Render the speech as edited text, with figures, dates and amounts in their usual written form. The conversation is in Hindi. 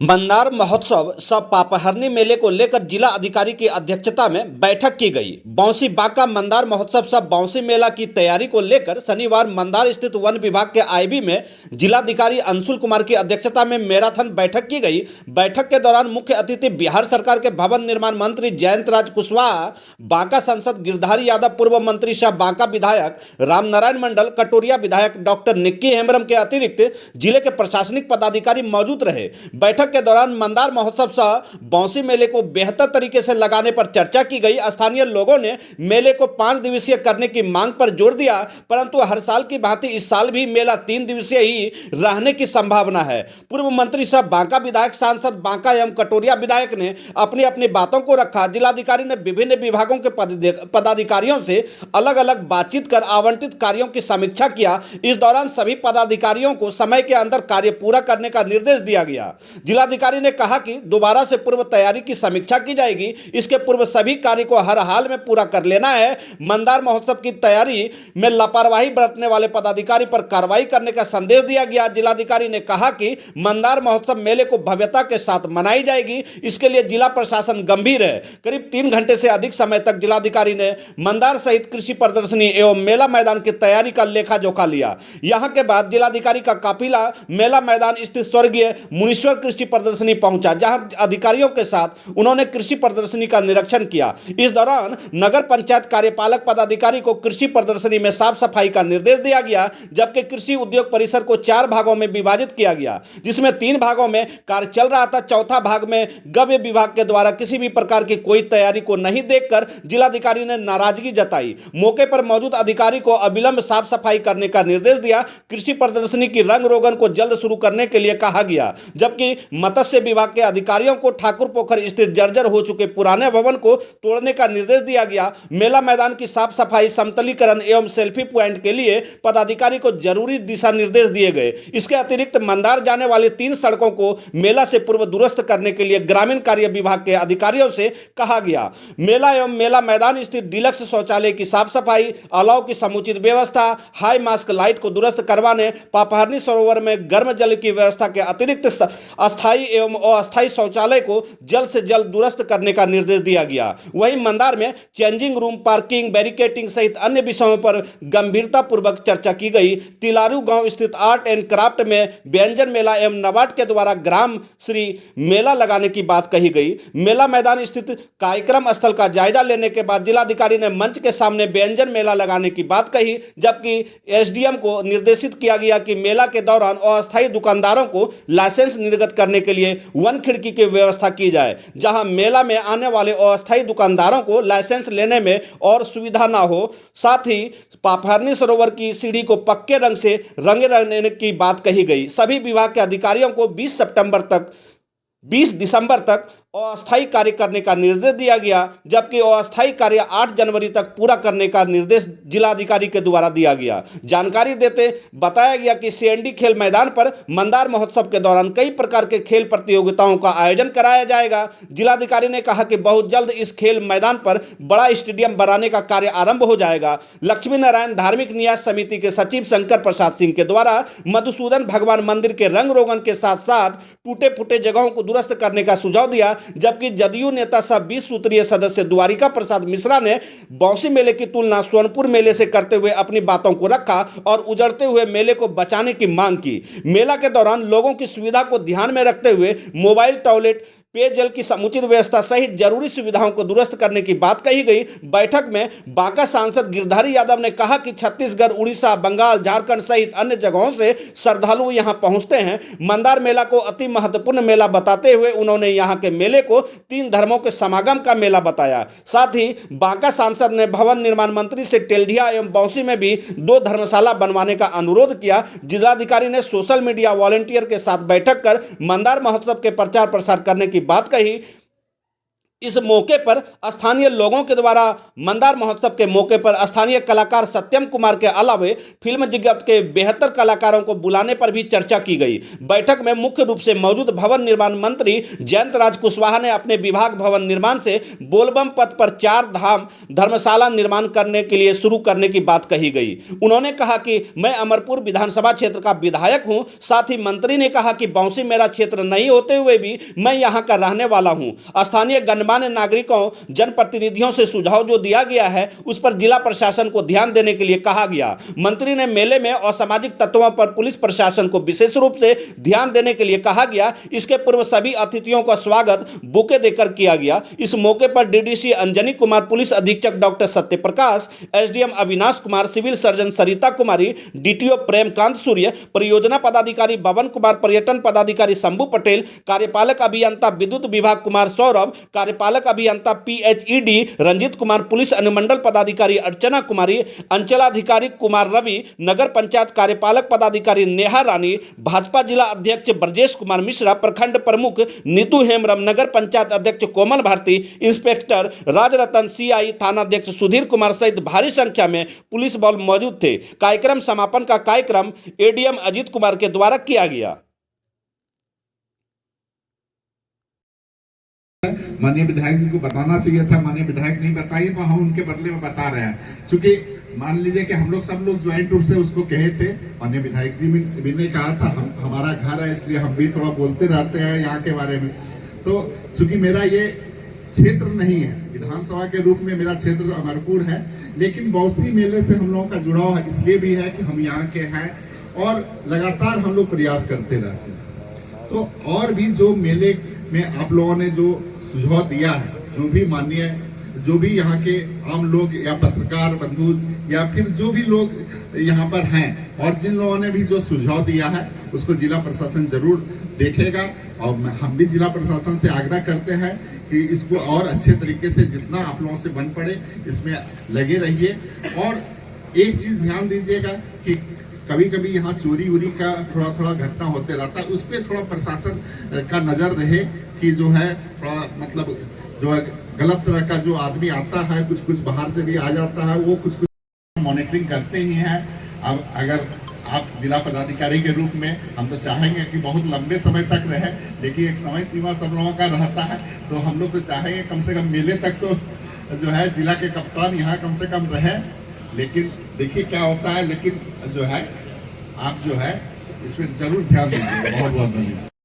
मंदार महोत्सव सह पापहरनी मेले को लेकर जिला अधिकारी की अध्यक्षता में बैठक की गई। बौंसी बांका मंदार महोत्सव सह बौंसी मेला की तैयारी को लेकर शनिवार मंदार स्थित वन विभाग के आईबी में जिलाधिकारी अंशुल कुमार की अध्यक्षता में मैराथन बैठक की गई। बैठक के दौरान मुख्य अतिथि बिहार सरकार के भवन निर्माण मंत्री जयंत राज कुशवाहा, बांका सांसद गिरधारी यादव, पूर्व मंत्री सह बांका विधायक रामनारायण मंडल, कटोरिया विधायक डॉक्टर निक्की हेम्ब्रम के अतिरिक्त जिले के प्रशासनिक पदाधिकारी मौजूद रहे। बैठक के दौरान मंदार महोत्सव सह बौंसी मेले को बेहतर तरीके से लगाने पर चर्चा की गई। स्थानीय लोगों ने मेले को 5 दिवसीय करने की मांग पर जोर दिया, परंतु हर साल की भांति इस साल भी मेला 3 दिवसीय ही रहने की संभावना है। पूर्व मंत्री सह बांका विधायक, सांसद बांका एवं कटोरिया विधायक ने अपनी अपनी बातों को रखा। जिलाधिकारी ने विभिन्न विभागों के पदाधिकारियों से अलग अलग बातचीत कर आवंटित कार्यों की समीक्षा किया। इस दौरान सभी पदाधिकारियों को समय के अंदर कार्य पूरा करने का निर्देश दिया गया। जिलाधिकारी ने कहा कि दोबारा से पूर्व तैयारी की समीक्षा की जाएगी। इसके पूर्व सभी कार्य को हर हाल में पूरा कर लेना है। मंदार महोत्सव की तैयारी में लापरवाही बरतने वाले पदाधिकारी पर कार्रवाई करने का संदेश दिया गया। जिलाधिकारी ने कहा कि मंदार महोत्सव मेले को भव्यता के साथ मनाई जाएगी, इसके लिए जिला प्रशासन गंभीर है। करीब 3 घंटे से अधिक समय तक जिलाधिकारी ने मंदार सहित कृषि प्रदर्शनी एवं मेला मैदान की तैयारी का लेखा जोखा लिया। यहां के बाद जिलाधिकारी का काफिला मेला मैदान स्थित स्वर्गीय मुनीश्वर कृषि प्रदर्शनी पहुंचा, जहां अधिकारियों के साथ उन्होंने कृषि प्रदर्शनी का निरीक्षण किया। इस दौरान नगर पंचायत कार्यपालक पदाधिकारी को कृषि प्रदर्शनी में साफ सफाई का निर्देश दिया गया, जबकि कृषि उद्योग परिसर को 4 भागों में विभाजित किया गया, जिसमें 3 भागों में कार्य चल रहा था। चौथा भाग में गव्य विभाग के द्वारा किसी भी प्रकार की कोई तैयारी को नहीं देखकर जिलाधिकारी ने नाराजगी जताई। मौके पर मौजूद अधिकारी को अविलंब साफ सफाई करने का निर्देश दिया। कृषि प्रदर्शनी की रंग रोगन को जल्द शुरू करने के लिए कहा गया, जबकि मत्स्य विभाग के अधिकारियों को ठाकुर पोखर स्थित जर्जर हो चुके पुराने भवन को तोड़ने का निर्देश दिया गया। मेला मैदान की साफ सफाई, समतलीकरण एवं सेल्फी पॉइंट के लिए पदाधिकारी को जरूरी दिशा निर्देश दिए गए। इसके अतिरिक्त मंदार जाने वाली 3 सड़कों को मेला से पूर्व दुरुस्त करने के लिए ग्रामीण कार्य विभाग के अधिकारियों से कहा गया। मेला एवं मेला मैदान स्थित डीलक्स शौचालय की साफ सफाई, अलाव की समुचित व्यवस्था, हाई मास्क लाइट को दुरुस्त करवाने, पापहरनी सरोवर में गर्म जल की व्यवस्था के अतिरिक्त अस्थायी एवं अस्थायी शौचालय को जल्द से जल्द दुरुस्त करने का निर्देश दिया गया। वहीं मंदार में चेंजिंग रूम, पार्किंग, बैरिकेटिंग सहित अन्य विषयों पर गंभीरता पूर्वक चर्चा की गई। तिलारू गांव स्थित आर्ट एंड क्राफ्ट में व्यंजन मेला एवं नाबार्ड के द्वारा ग्राम श्री मेला लगाने की बात कही गई। मेला मैदान स्थित कार्यक्रम स्थल का जायजा लेने के बाद जिलाधिकारी ने मंच के सामने व्यंजन मेला लगाने की बात कही, जबकि एसडीएम को निर्देशित किया गया कि मेला के दौरान अस्थायी दुकानदारों को लाइसेंस निर्गत करने के लिए वन खिड़की की व्यवस्था की जाए, जहां मेला में आने वाले अस्थायी दुकानदारों को लाइसेंस लेने में और सुविधा ना हो। साथ ही पापहरनी सरोवर की सीढ़ी को पक्के रंग से रंगने की बात कही गई। सभी विभाग के अधिकारियों को 20 दिसंबर तक अस्थायी कार्य करने का निर्देश दिया गया, जबकि अस्थायी कार्य 8 जनवरी तक पूरा करने का निर्देश जिलाधिकारी के द्वारा दिया गया। जानकारी देते बताया गया कि सीएनडी खेल मैदान पर मंदार महोत्सव के दौरान कई प्रकार के खेल प्रतियोगिताओं का आयोजन कराया जाएगा। जिलाधिकारी ने कहा कि बहुत जल्द इस खेल मैदान पर बड़ा स्टेडियम बनाने का कार्य आरंभ हो जाएगा। लक्ष्मी नारायण धार्मिक न्यास समिति के सचिव शंकर प्रसाद सिंह के द्वारा मधुसूदन भगवान मंदिर के रंग रोगन के साथ साथ टूटे फूटे जगहों को दुरुस्त करने का सुझाव दिया, जबकि जदयू नेता सह 20 सूत्रीय सदस्य द्वारिका प्रसाद मिश्रा ने बौंसी मेले की तुलना सोनपुर मेले से करते हुए अपनी बातों को रखा और उजड़ते हुए मेले को बचाने की मांग की। मेला के दौरान लोगों की सुविधा को ध्यान में रखते हुए मोबाइल, टॉयलेट, पेयजल की समुचित व्यवस्था सहित जरूरी सुविधाओं को दुरुस्त करने की बात कही गई। बैठक में बांका सांसद गिरधारी यादव ने कहा कि छत्तीसगढ़, उड़ीसा, बंगाल, झारखंड सहित अन्य जगहों से श्रद्धालु यहां पहुंचते हैं। मंदार मेला को अति महत्वपूर्ण मेला बताते हुए उन्होंने यहां के मेले को 3 धर्मों के समागम का मेला बताया। साथ ही बांका सांसद ने भवन निर्माण मंत्री से टेल्ढिया एवं बौंसी में भी 2 धर्मशाला बनवाने का अनुरोध किया। जिलाधिकारी ने सोशल मीडिया वॉलंटियर के साथ बैठक कर मंदार महोत्सव के प्रचार प्रसार करने की बात कही। इस मौके पर स्थानीय लोगों के द्वारा मंदार महोत्सव के मौके पर स्थानीय कलाकार सत्यम कुमार के अलावे फिल्म जगत के बेहतर कलाकारों को बुलाने पर भी चर्चा की गई। बैठक में मुख्य रूप से मौजूद भवन निर्माण मंत्री जयंत राज कुशवाहा ने अपने विभाग भवन निर्माण से बोलबम पथ पर 4 धाम धर्मशाला निर्माण करने के लिए शुरू करने की बात कही गई। उन्होंने कहा कि मैं अमरपुर विधानसभा क्षेत्र का विधायक हूं। साथ ही मंत्री ने कहा कि बौंसी मेरा क्षेत्र नहीं होते हुए भी मैं यहां का रहने वाला हूं। स्थानीय गणमान्य नागरिकों जनप्रतिनिधियों से सुझाव जो दिया गया है उस पर जिला प्रशासन को ध्यान देने के लिए कहा गया। मंत्री ने मेले में असामाजिक तत्वों पर पुलिस प्रशासन को विशेष रूप से ध्यान देने के लिए कहा गया। इसके पूर्व सभी अतिथियों का स्वागत बुके देकर किया गया। इस मौके पर डीडीसी अंजनी कुमार, पुलिस अधीक्षक doctor Satyaprakash, SDM Avinash Kumar, civil surgeon Sarita Kumari, DTO Premkant Surya, परियोजना पदाधिकारी बबन कुमार, पर्यटन पदाधिकारी शंभू पटेल, कार्यपालक अभियंता विद्युत विभाग कुमार सौरभ, कार्यपालक अभियंता पीएचईडी रंजीत कुमार, पुलिस अनुमंडल पदाधिकारी अर्चना कुमारी, अंचलाधिकारी कुमार रवि, नगर पंचायत कार्यपालक पदाधिकारी नेहा रानी, भाजपा जिला अध्यक्ष ब्रजेश कुमार मिश्रा, प्रखंड प्रमुख नीतू हेमरम, नगर पंचायत अध्यक्ष कोमल भारती, इंस्पेक्टर राजरतन, सीआई थानाध्यक्ष सुधीर कुमार सहित भारी संख्या में पुलिस बल मौजूद थे। कार्यक्रम समापन का कार्यक्रम एडीएम अजीत कुमार के द्वारा किया गया। माननीय विधायक जी को बताना चाहिए था, माननीय विधायक नहीं बताइए तो हम उनके बदले में बता रहे हैं। क्योंकि मान लीजिए कि हम लोग सब लोग ज्वाइंट रूप से उसको कहे थे, माननीय विधायक जी भी ने कहा था हमारा घर है इसलिए हम भी थोड़ा बोलते रहते हैं यहाँ के बारे में। तो चूंकि मेरा ये क्षेत्र नहीं है, विधानसभा के रूप में मेरा क्षेत्र अमरपुर है, लेकिन बौंसी मेले से हम लोगों का जुड़ाव इसलिए भी है कि हम यहाँ के हैं और लगातार हम लोग प्रयास करते रहते हैं। तो और भी जो मेले में आप लोगों ने जो सुझाव दिया है, जो भी यहाँ के आम लोग या पत्रकार बंधु या फिर जो भी लोग यहाँ पर हैं और जिन लोगों ने भी जो सुझाव दिया है उसको जिला प्रशासन जरूर देखेगा। और हम भी जिला प्रशासन से आग्रह करते हैं कि इसको और अच्छे तरीके से जितना आप लोगों से बन पड़े इसमें लगे रहिए। और एक चीज ध्यान दीजिएगा कि कभी कभी यहाँ चोरी उरी का थोड़ा घटना होते रहता है, उस पर थोड़ा प्रशासन का नजर रहे कि जो है थोड़ा मतलब जो है गलत तरह का जो आदमी आता है, कुछ बाहर से भी आ जाता है, वो कुछ मॉनिटरिंग करते ही हैं। अब अगर आप जिला पदाधिकारी के रूप में हम तो चाहेंगे कि बहुत लंबे समय तक रहे, लेकिन एक समय सीमा सब लोगों का रहता है, तो हम लोग तो चाहेंगे कम से कम मेले तक तो जो है जिला के कप्तान यहाँ कम से कम रहे। लेकिन देखिए क्या होता है, लेकिन जो है आप जो है इसमें जरूर ध्यान दीजिए। बहुत बहुत धन्यवाद।